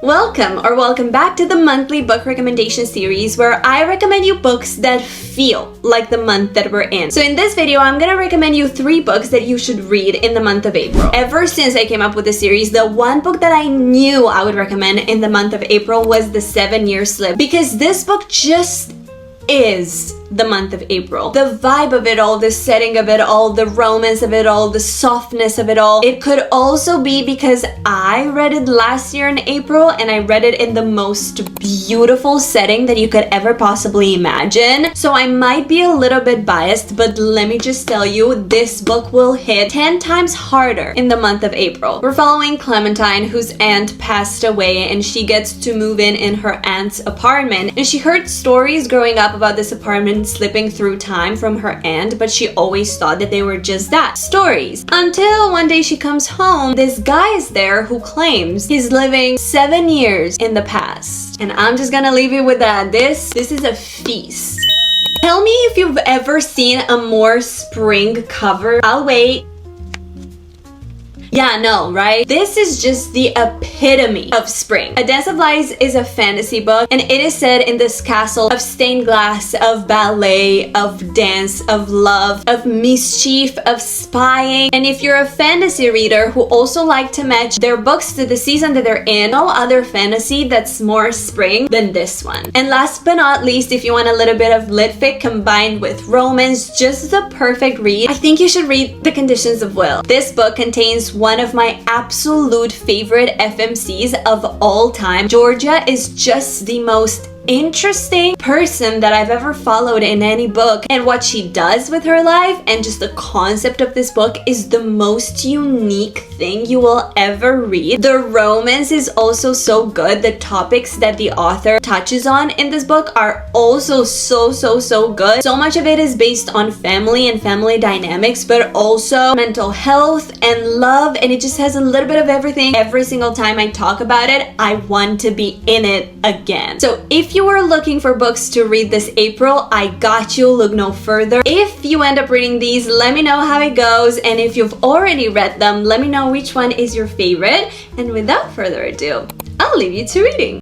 Welcome back to the monthly book recommendation series where I recommend you books that feel like the month that we're in. So in this video, I'm gonna recommend you 3 books that you should read in the month of April. Ever since I came up with this series, the one book that I knew I would recommend in the month of April was The 7-Year Slip, because this book just is the month of April. The vibe of it all, the setting of it all, the romance of it all, the softness of it all. It could also be because I read it last year in April and I read it in the most beautiful setting that you could ever possibly imagine. So I might be a little bit biased, but let me just tell you, this book will hit 10 times harder in the month of April. We're following Clementine, whose aunt passed away, and she gets to move in her aunt's apartment. And she heard stories growing up about this apartment slipping through time from her aunt, but she always thought that they were just that, stories. Until one day she comes home, this guy is there who claims he's living 7 years in the past. And I'm just gonna leave you with that. This is a feast. Tell me if you've ever seen a more spring cover. I'll wait. Yeah, no, right? This is just the epitome of spring. A Dance of Lies is a fantasy book, and it is set in this castle of stained glass, of ballet, of dance, of love, of mischief, of spying. And if you're a fantasy reader who also like to match their books to the season that they're in, no other fantasy that's more spring than this one. And last but not least, if you want a little bit of lit fic combined with romance, just the perfect read, I think you should read The Conditions of Will. This book contains one of my absolute favorite FMCs of all time. Georgia is just the most interesting person that I've ever followed in any book, and what she does with her life and just the concept of this book is the most unique thing you will ever read. The romance is also so good. The topics that the author touches on in this book are also so good. So much of it is based on family and family dynamics, but also mental health and love, and it just has a little bit of everything. Every single time I talk about it, I want to be in it again. So if you were looking for books to read this April, I got you. Look no further. If you end up reading these, let me know how it goes, and if you've already read them, let me know which one is your favorite. And without further ado, I'll leave you to reading.